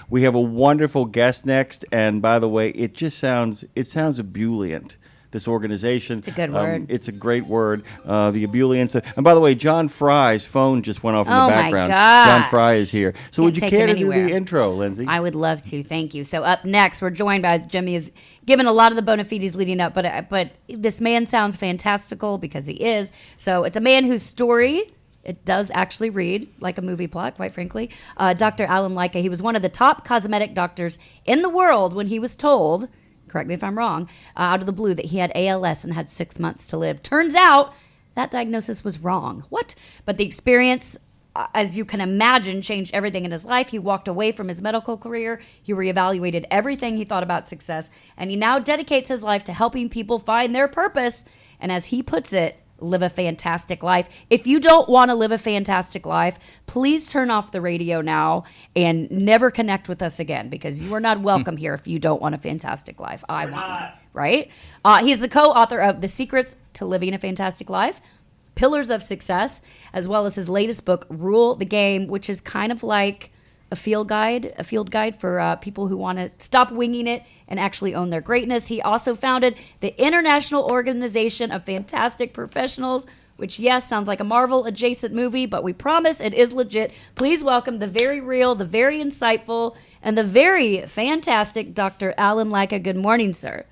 We have a wonderful guest next, and by the way, it sounds ebullient. This organization. It's a good word. It's a great word. The ebullience. And by the way, John Fry's phone just went off in the background. My gosh. John Fry is here. So Can't would you take care him to do anywhere. the intro, Lindsay? I would love to. Thank you. So up next, we're joined by Jimmy has given a lot of the bona fides leading up, but this man sounds fantastical because he is. So it's a man whose story, it does actually read like a movie plot, quite frankly. Dr. Alan Lycka, he was one of the top cosmetic doctors in the world when he was told, correct me if I'm wrong, out of the blue that he had ALS and had 6 months to live. Turns out that diagnosis was wrong. What? But the experience, as you can imagine, changed everything in his life. He walked away from his medical career. He reevaluated everything he thought about success. And he now dedicates his life to helping people find their purpose. And as he puts it, live a fantastic life. If you don't want to live a fantastic life, please turn off the radio now and never connect with us again, because you are not welcome here if you don't want a fantastic life. I want one, right? He's the co-author of The Secrets to Living a Fantastic Life, Pillars of Success, as well as his latest book, Rule the Game, which is kind of like a field guide for people who want to stop winging it and actually own their greatness. He also founded the International Organization of Fantastic Professionals, which, yes, sounds like a Marvel adjacent movie, but we promise it is legit. Please welcome the very real, the very insightful, and the very fantastic Dr. Alan Lycka. Good morning, sir.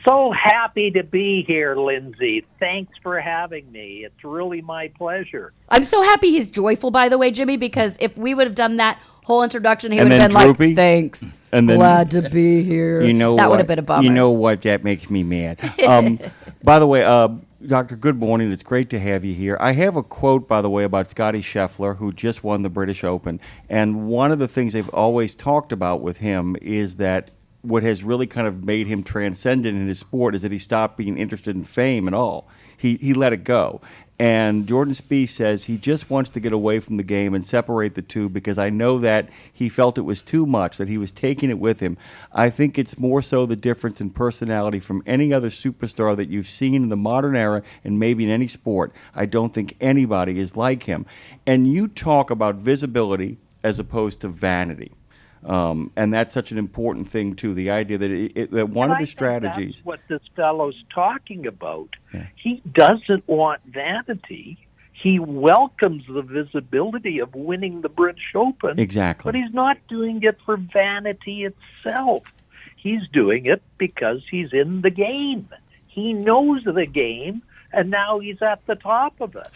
So happy to be here, Lindsay. Thanks for having me. It's really my pleasure. I'm so happy he's joyful, by the way, Jimmy, because if we would have done that whole introduction, he would have then been droopy? like, thanks, And then- glad to be here. That would have been a bummer. You know what? That makes me mad. By the way, Doctor, good morning. It's great to have you here. I have a quote, by the way, about Scotty Scheffler, who just won the British Open. And one of the things they've always talked about with him is that what has really kind of made him transcendent in his sport is that he stopped being interested in fame at all. He let it go. And Jordan Spieth says he just wants to get away from the game and separate the two, because I know that he felt it was too much, that he was taking it with him. I think it's more so the difference in personality from any other superstar that you've seen in the modern era and maybe in any sport. I don't think anybody is like him. And you talk about visibility as opposed to vanity. And that's such an important thing, too, the idea that that one of the strategies... That's what this fellow's talking about. Yeah. He doesn't want vanity. He welcomes the visibility of winning the British Open. Exactly. But he's not doing it for vanity itself. He's doing it because he's in the game. He knows the game, and now he's at the top of it.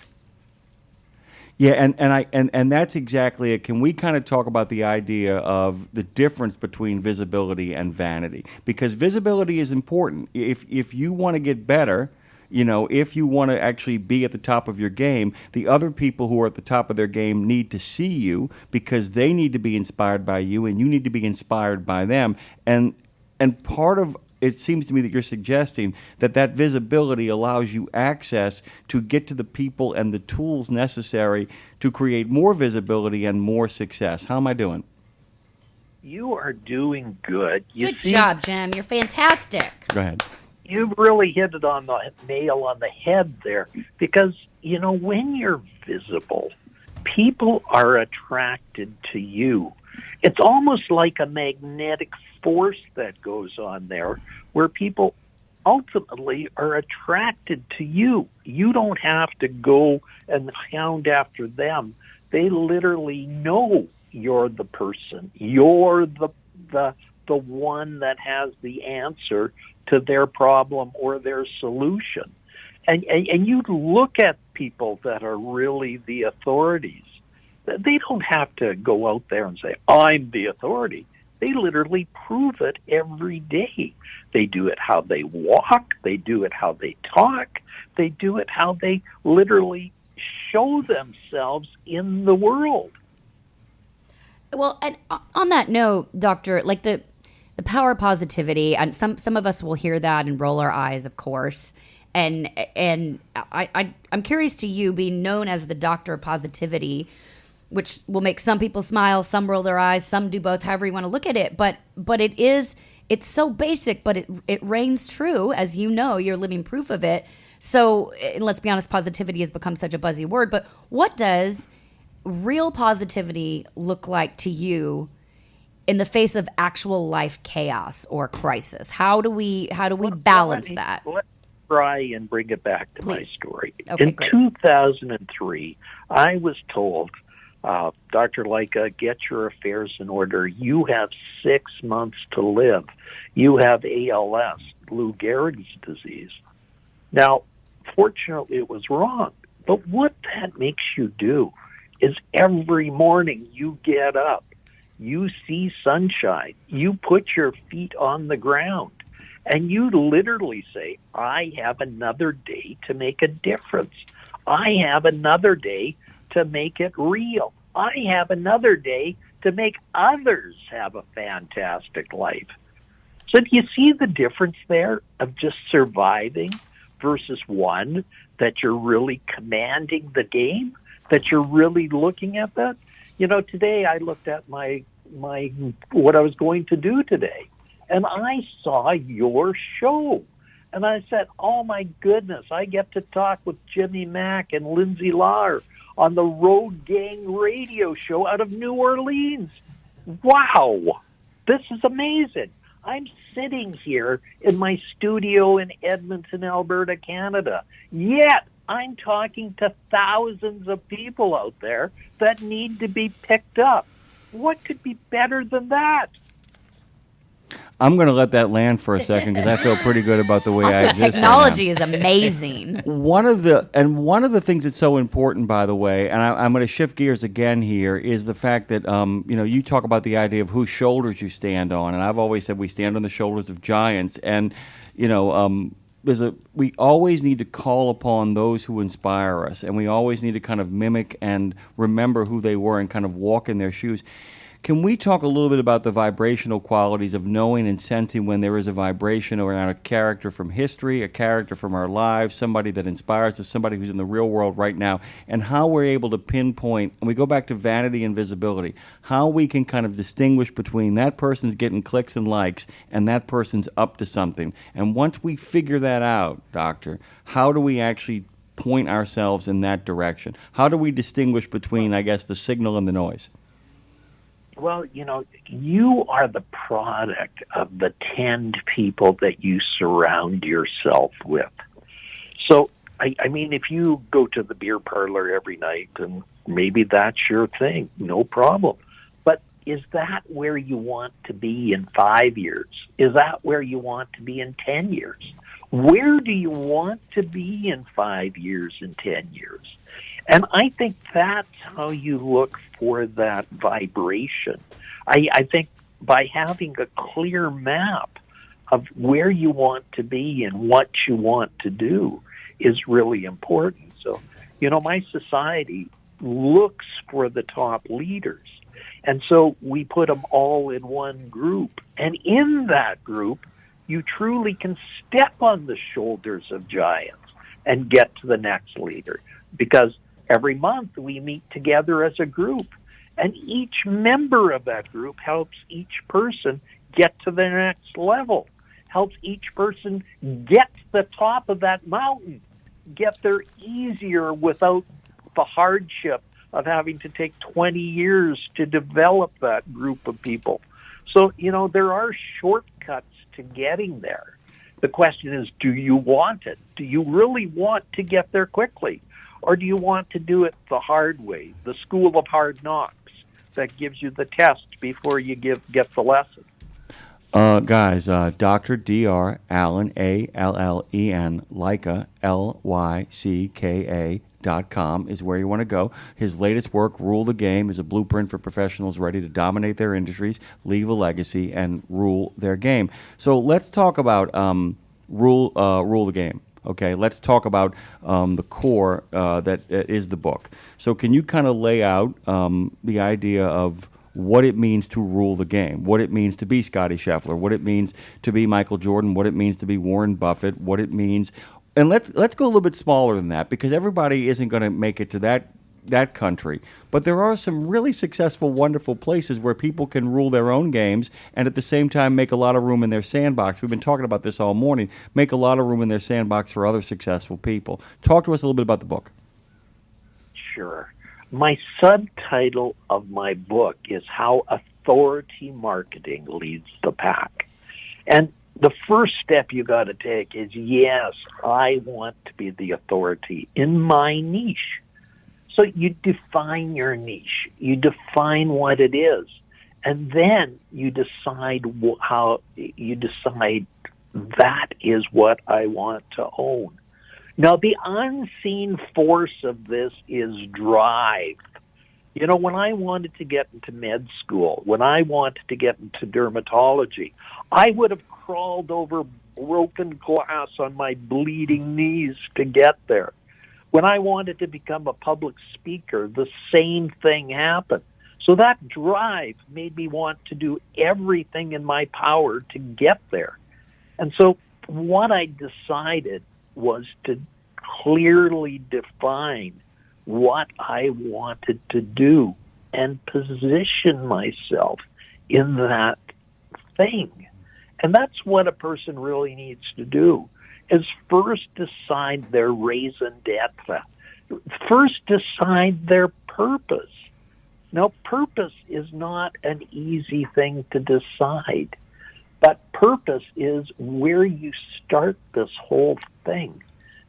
Yeah, and that's exactly it. Can we kind of talk about the idea of the difference between visibility and vanity? Because visibility is important. If you want to get better, you know, if you want to actually be at the top of your game, the other people who are at the top of their game need to see you, because they need to be inspired by you, and you need to be inspired by them. And part of it seems to me that you're suggesting that visibility allows you access to get to the people and the tools necessary to create more visibility and more success. How am I doing? You are doing good. Good job, Jim. You're fantastic. Go ahead. You really hit it on the nail on the head there, because, you know, when you're visible, people are attracted to you. It's almost like a magnetic force that goes on there, where people ultimately are attracted to you. You don't have to go and hound after them. They literally know you're the person. You're the one that has the answer to their problem or their solution. And you look at people that are really the authorities. They don't have to go out there and say, I'm the authority. They literally prove it every day. They do it how they walk. They do it how they talk. They do it how they literally show themselves in the world. Well, and on that note, Doctor, like the power of positivity, and some of us will hear that and roll our eyes, of course. And I'm curious to you, being known as the Doctor of Positivity, which will make some people smile, some roll their eyes, some do both, however you want to look at it. But it's so basic, but it reigns true. As you know, you're living proof of it. So let's be honest, positivity has become such a buzzy word. But what does real positivity look like to you in the face of actual life chaos or crisis? How do we balance that? Let's try and bring it back to my Please. story. Okay, In great. 2003, I was told, Dr. Lycka, get your affairs in order. You have 6 months to live. You have ALS, Lou Gehrig's disease. Now, fortunately, it was wrong. But what that makes you do is every morning you get up, you see sunshine, you put your feet on the ground, and you literally say, I have another day to make a difference. I have another day to make it real. I have another day to make others have a fantastic life. So do you see the difference there of just surviving versus one that you're really commanding the game, that you're really looking at that? You know, today I looked at my what I was going to do today, and I saw your show. And I said, oh, my goodness, I get to talk with Jimmy Mack and Lindsay Lawler on the Road Gang radio show out of New Orleans. Wow, this is amazing. I'm sitting here in my studio in Edmonton, Alberta, Canada, yet I'm talking to thousands of people out there that need to be picked up. What could be better than that? I'm going to let that land for a second because I feel pretty good about the way I Also, exist right now. technology is amazing. One of the things that's so important, by the way, and I'm going to shift gears again here, is the fact that you talk about the idea of whose shoulders you stand on, and I've always said we stand on the shoulders of giants, and we always need to call upon those who inspire us, and we always need to kind of mimic and remember who they were and kind of walk in their shoes. Can we talk a little bit about the vibrational qualities of knowing and sensing when there is a vibration around a character from history, a character from our lives, somebody that inspires us, somebody who's in the real world right now, and how we're able to pinpoint, and we go back to vanity and visibility, how we can kind of distinguish between that person's getting clicks and likes and that person's up to something. And once we figure that out, Doctor, how do we actually point ourselves in that direction? How do we distinguish between, I guess, the signal and the noise? Well, you are the product of the 10 people that you surround yourself with. So, I mean, if you go to the beer parlor every night, and maybe that's your thing, no problem. But is that where you want to be in 5 years? Is that where you want to be in 10 years? Where do you want to be in 5 years and 10 years? And I think that's how you look for that vibration. I think by having a clear map of where you want to be and what you want to do is really important. So, my society looks for the top leaders. And so we put them all in one group. And in that group, you truly can step on the shoulders of giants and get to the next leader. Because every month we meet together as a group, and each member of that group helps each person get to the next level, helps each person get to the top of that mountain, get there easier without the hardship of having to take 20 years to develop that group of people. So, there are shortcuts to getting there. The question is, do you want it? Do you really want to get there quickly? Or do you want to do it the hard way, the school of hard knocks that gives you the test before you get the lesson? Guys, Dr. Dr. Allen, Allen, Lycka, Lycka.com is where you want to go. His latest work, Rule the Game, is a blueprint for professionals ready to dominate their industries, leave a legacy, and rule their game. So let's talk about rule the game. Okay, let's talk about the core that is the book. So can you kind of lay out the idea of what it means to rule the game, what it means to be Scotty Scheffler, what it means to be Michael Jordan, what it means to be Warren Buffett, what it means, and let's go a little bit smaller than that, because everybody isn't going to make it to that country. But there are some really successful, wonderful places where people can rule their own games and at the same time make a lot of room in their sandbox. We've been talking about this all morning. Make a lot of room in their sandbox for other successful people. Talk to us a little bit about the book. Sure. My subtitle of my book is How authority marketing leads the pack. And the first step you got to take is, yes, I want to be the authority in my niche. So you define your niche. You define what it is. And then you decide that is what I want to own. Now, the unseen force of this is drive. You know, when I wanted to get into med school, when I wanted to get into dermatology, I would have crawled over broken glass on my bleeding knees to get there. When I wanted to become a public speaker, the same thing happened. So that drive made me want to do everything in my power to get there. And so what I decided was to clearly define what I wanted to do and position myself in that thing. And that's what a person really needs to do, is first decide their raison d'etre. First decide their purpose. Now, purpose is not an easy thing to decide, but purpose is where you start this whole thing,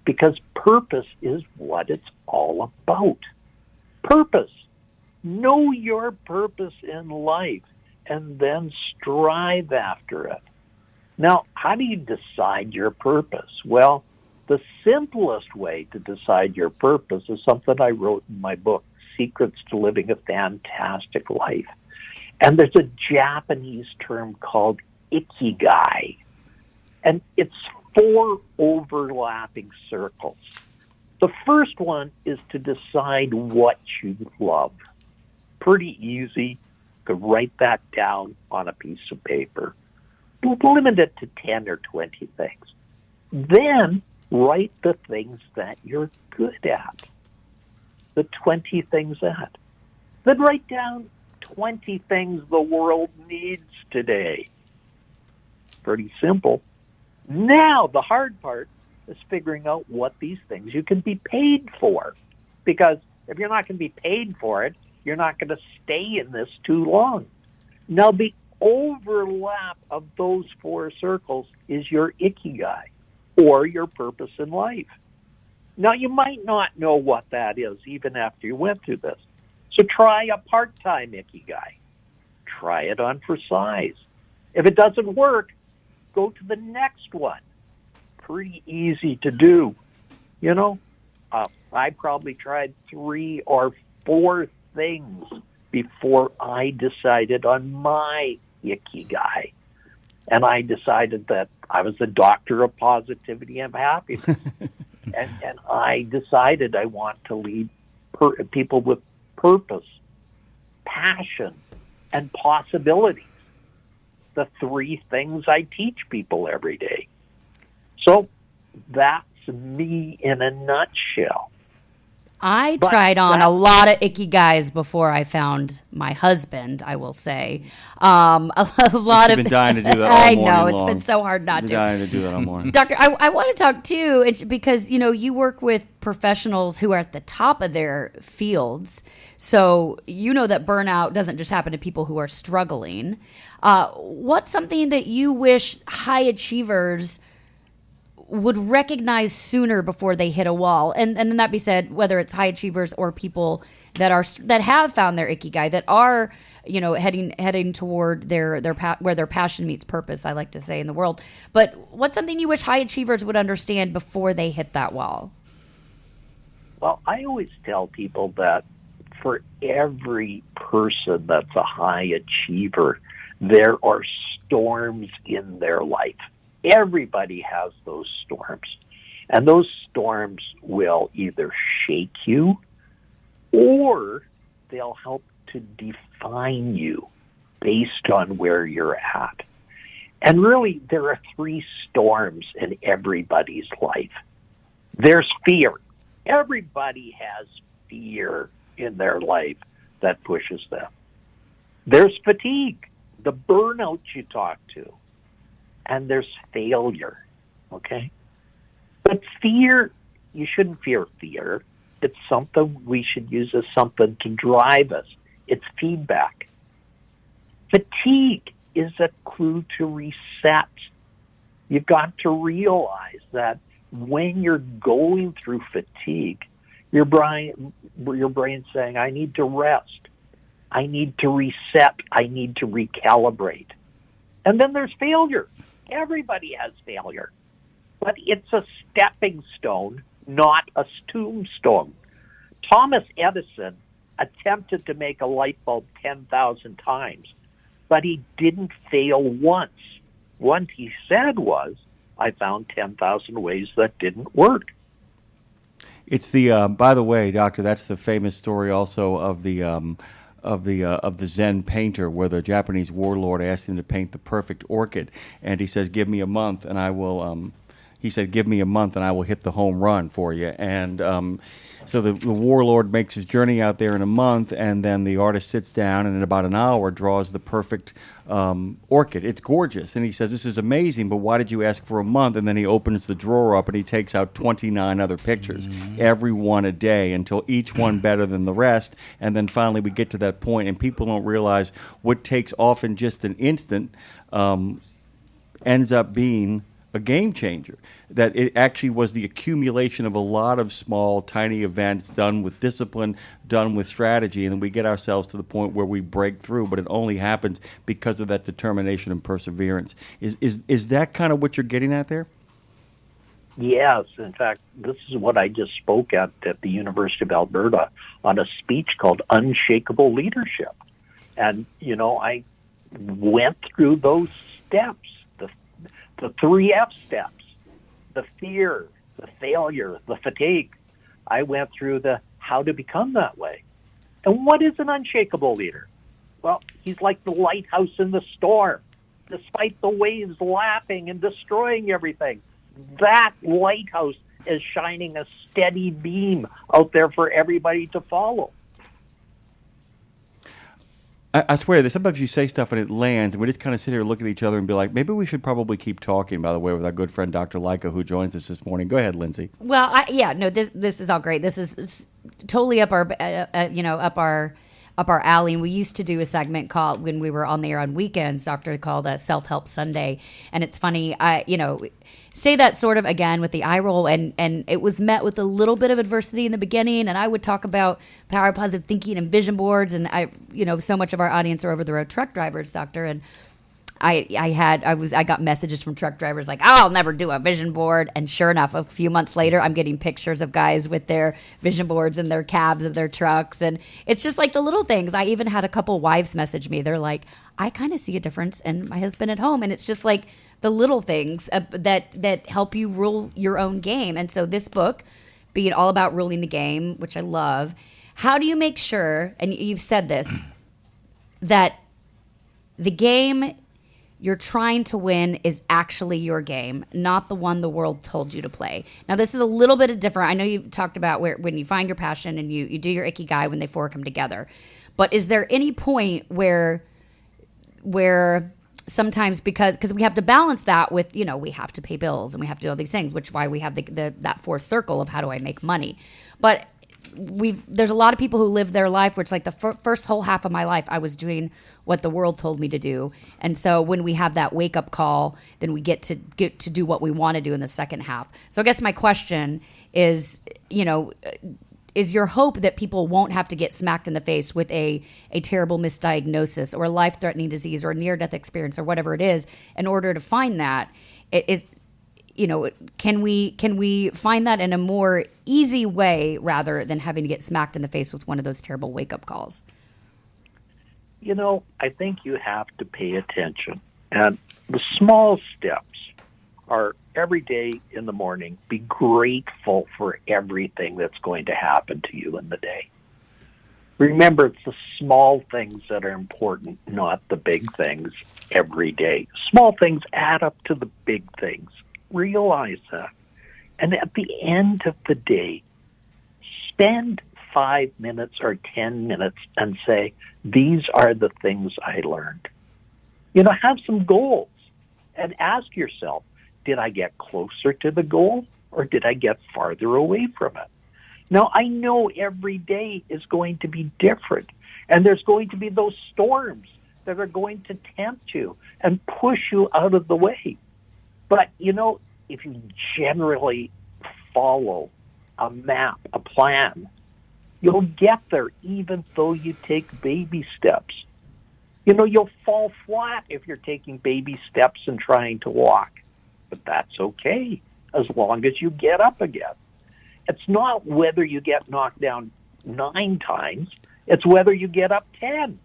because purpose is what it's all about. Purpose. Know your purpose in life and then strive after it. Now, how do you decide your purpose? Well, the simplest way to decide your purpose is something I wrote in my book, Secrets to Living a Fantastic Life. And there's a Japanese term called ikigai. And it's 4 overlapping circles. The first one is to decide what you love. Pretty easy. You could write that down on a piece of paper. Limit it to 10 or 20 things. Then write the things that you're good at. The 20 things that. Then write down 20 things the world needs today. Pretty simple. Now, the hard part is figuring out what these things you can be paid for. Because if you're not going to be paid for it, you're not going to stay in this too long. Now, the overlap of those 4 circles is your ikigai, or your purpose in life. Now, you might not know what that is even after you went through this. So try a part-time ikigai. Try it on for size. If it doesn't work, go to the next one. Pretty easy to do. You know, I probably tried 3 or 4 things before I decided on my ikigai. And I decided that I was the doctor of positivity and happiness. and I decided I want to lead people with purpose, passion, and possibilities. The 3 things I teach people every day. So that's me in a nutshell. I tried on a lot of ikigais before I found my husband, I will say. A lot of. You've been dying to do that all I morning know, it's long. been so hard not Been to. dying to do that all morning. Doctor, I want to talk too, because, you know, you work with professionals who are at the top of their fields. So you know that burnout doesn't just happen to people who are struggling. What's something that you wish high achievers would recognize sooner before they hit a wall? And then that be said, whether it's high achievers or people that have found their ikigai, that are, you know, heading toward their where their passion meets purpose, I like to say, in the world. But what's something you wish high achievers would understand before they hit that wall? Well, I always tell people that for every person that's a high achiever, there are storms in their life. Everybody has those storms. And those storms will either shake you or they'll help to define you based on where you're at. And really, there are 3 storms in everybody's life. There's fear. Everybody has fear in their life that pushes them. There's fatigue, the burnout you talk to. And there's failure, okay? But fear, you shouldn't fear fear. It's something we should use as something to drive us. It's feedback. Fatigue is a clue to reset. You've got to realize that when you're going through fatigue, your brain's saying, I need to rest. I need to reset. I need to recalibrate. And then there's failure. Everybody has failure. But it's a stepping stone, not a tombstone. Thomas Edison attempted to make a light bulb 10,000 times, but he didn't fail once. What he said was, I found 10,000 ways that didn't work. It's the by the way, doctor, that's the famous story also of the Zen painter, where the Japanese warlord asked him to paint the perfect orchid, and he says, "Give me a month, and I will." He said, "Give me a month, and I will hit the home run for you." And so the warlord makes his journey out there in a month, and then the artist sits down and in about an hour draws the perfect orchid. It's gorgeous, and he says, "This is amazing, but why did you ask for a month?" And then he opens the drawer up and he takes out 29 other pictures, every one a day, until each one better than the rest. And then finally we get to that point, and people don't realize what takes often just an instant ends up being a game changer. That it actually was the accumulation of a lot of small, tiny events done with discipline, done with strategy, and then we get ourselves to the point where we break through, but it only happens because of that determination and perseverance. Is that kind of what you're getting at there? Yes. In fact, this is what I just spoke at the University of Alberta on a speech called Unshakable Leadership. And, I went through those steps, the 3F steps, the fear, the failure, the fatigue. I went through the how to become that way. And what is an unshakable leader? Well, he's like the lighthouse in the storm. Despite the waves lapping and destroying everything, that lighthouse is shining a steady beam out there for everybody to follow. I swear that sometimes you say stuff and it lands, and we just kind of sit here, look at each other, and be like, maybe we should probably keep talking, by the way, with our good friend Dr. Lycka, who joins us this morning. Go ahead, Lindsay. Well, this is all great. This is totally up our alley. And we used to do a segment called, when we were on the air on weekends, Doctor, called Self-Help Sunday. And it's funny, say that sort of again with the eye roll, and it was met with a little bit of adversity in the beginning. And I would talk about power of positive thinking and vision boards, and so much of our audience are over the road truck drivers, Doctor, and I got messages from truck drivers like, I'll never do a vision board. And sure enough, a few months later, I'm getting pictures of guys with their vision boards in their cabs of their trucks. And it's just like the little things. I even had a couple wives message me. They're like, I kind of see a difference in my husband at home. And it's just like the little things that help you rule your own game. And so this book, being all about ruling the game, which I love, how do you make sure, and you've said this, that the game you're trying to win is actually your game, not the one the world told you to play? Now, this is a little bit different. I know you talked about when you find your passion and you do your ikigai when they four come together. But is there any point where sometimes, because we have to balance that with, we have to pay bills and we have to do all these things, which is why we have that fourth circle of how do I make money. But there's a lot of people who live their life where it's like the first whole half of my life I was doing what the world told me to do. And so when we have that wake up call, then we get to do what we want to do in the second half. So I guess my question is, is your hope that people won't have to get smacked in the face with a terrible misdiagnosis or a life-threatening disease or a near-death experience or whatever it is in order to find that? Can we find that in a more easy way rather than having to get smacked in the face with one of those terrible wake-up calls? I think you have to pay attention. And the small steps are every day in the morning, be grateful for everything that's going to happen to you in the day. Remember, it's the small things that are important, not the big things every day. Small things add up to the big things. Realize that. And at the end of the day, spend 5 minutes or 10 minutes and say, these are the things I learned. Have some goals and ask yourself, did I get closer to the goal or did I get farther away from it? Now, I know every day is going to be different, and there's going to be those storms that are going to tempt you and push you out of the way. But, if you generally follow a map, a plan, you'll get there even though you take baby steps. You'll fall flat if you're taking baby steps and trying to walk. But that's okay, as long as you get up again. It's not whether you get knocked down 9 times, it's whether you get up 10.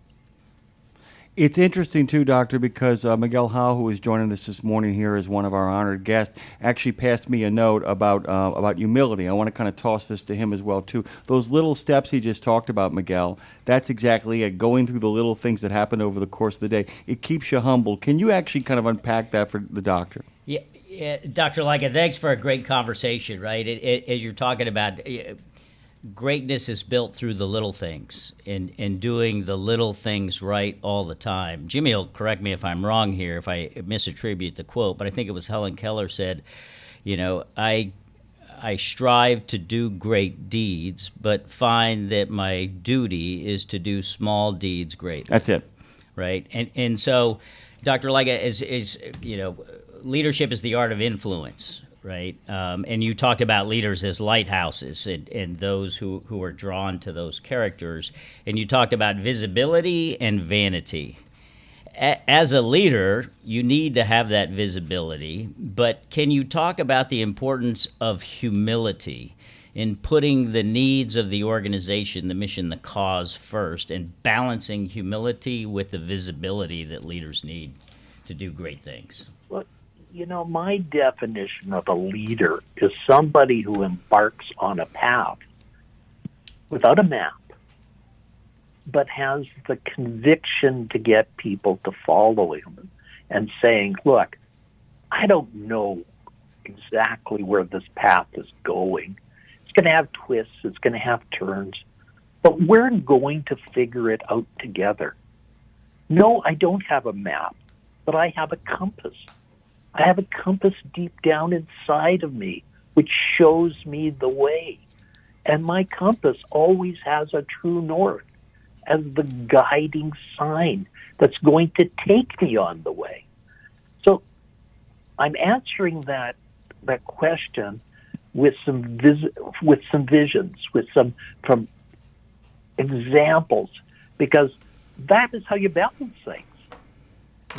It's interesting, too, Doctor, because Miguel Howe, who is joining us this morning here as one of our honored guests, actually passed me a note about humility. I want to kind of toss this to him as well, too. Those little steps he just talked about, Miguel, that's exactly it, going through the little things that happen over the course of the day. It keeps you humble. Can you actually kind of unpack that for the doctor? Yeah, Dr. Lycka, thanks for a great conversation, right? As you're talking about, greatness is built through the little things and doing the little things right all the time. Jimmy will correct me if I'm wrong here, if I misattribute the quote, but I think it was Helen Keller said, I strive to do great deeds, but find that my duty is to do small deeds greatly. That's it. Right? And so, Dr. Lycka, is leadership is the art of influence, right? And you talked about leaders as lighthouses and those who are drawn to those characters. And you talked about visibility and vanity. As a leader, you need to have that visibility, but can you talk about the importance of humility in putting the needs of the organization, the mission, the cause first, and balancing humility with the visibility that leaders need to do great things? Well, my definition of a leader is somebody who embarks on a path without a map, but has the conviction to get people to follow him and saying, look, I don't know exactly where this path is going. It's going to have twists, it's going to have turns, but we're going to figure it out together. No, I don't have a map, but I have a compass. I have a compass deep down inside of me, which shows me the way. And my compass always has a true north as the guiding sign that's going to take me on the way. So I'm answering that question with some visions, with some from examples, because that is how you balance things.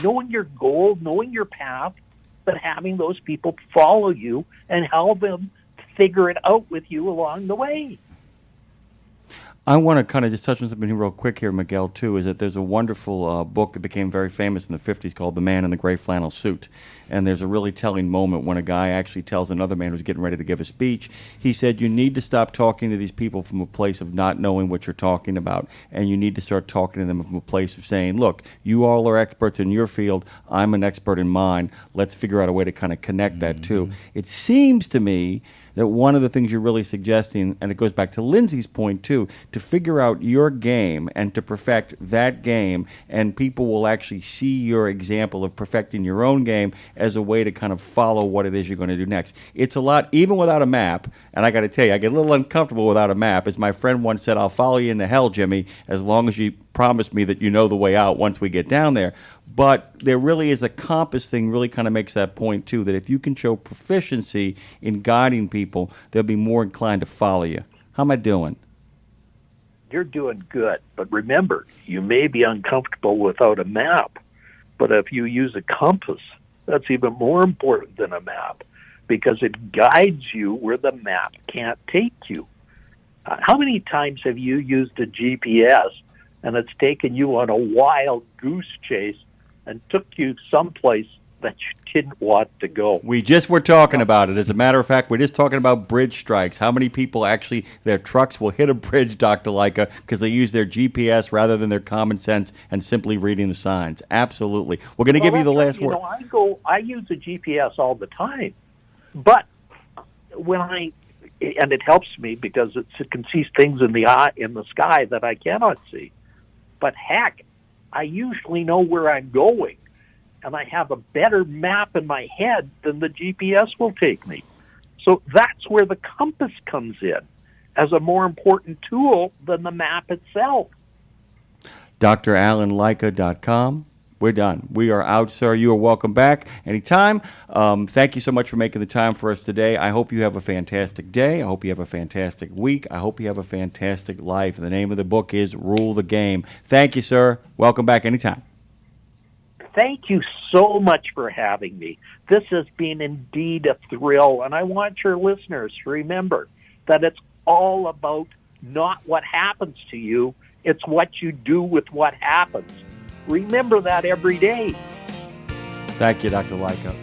Knowing your goal, knowing your path, but having those people follow you and help them figure it out with you along the way. I want to kind of just touch on something real quick here, Miguel, too, is that there's a wonderful book that became very famous in the 50s called The Man in the Gray Flannel Suit. And there's a really telling moment when a guy actually tells another man who's getting ready to give a speech, he said, you need to stop talking to these people from a place of not knowing what you're talking about, and you need to start talking to them from a place of saying, look, you all are experts in your field, I'm an expert in mine, let's figure out a way to kind of connect that, too. It seems to me that one of the things you're really suggesting, and it goes back to Lindsay's point too, to figure out your game and to perfect that game, and people will actually see your example of perfecting your own game as a way to kind of follow what it is you're going to do next. It's a lot, even without a map, and I got to tell you, I get a little uncomfortable without a map. As my friend once said, I'll follow you into hell, Jimmy, as long as you promise me that you know the way out once we get down there. But there really is a compass thing really kind of makes that point, too, that if you can show proficiency in guiding people, they'll be more inclined to follow you. How am I doing? You're doing good. But remember, you may be uncomfortable without a map, but if you use a compass, that's even more important than a map because it guides you where the map can't take you. How many times have you used a GPS and it's taken you on a wild goose chase and took you someplace that you didn't want to go? We just were talking about it. As a matter of fact, we're just talking about bridge strikes. How many people actually, their trucks will hit a bridge, Dr. Lycka, because they use their GPS rather than their common sense and simply reading the signs. Absolutely. We're going to give you the last word. I use a GPS all the time, but and it helps me because it can see things in the sky that I cannot see. But heck, I usually know where I'm going, and I have a better map in my head than the GPS will take me. So that's where the compass comes in as a more important tool than the map itself. dralanlycka.com. We're done. We are out, sir. You are welcome back anytime. Thank you so much for making the time for us today. I hope you have a fantastic day. I hope you have a fantastic week. I hope you have a fantastic life. And the name of the book is Rule the Game. Thank you, sir. Welcome back anytime. Thank you so much for having me. This has been indeed a thrill, and I want your listeners to remember that it's all about not what happens to you, it's what you do with what happens. Remember that every day. Thank you, Dr. Lycka.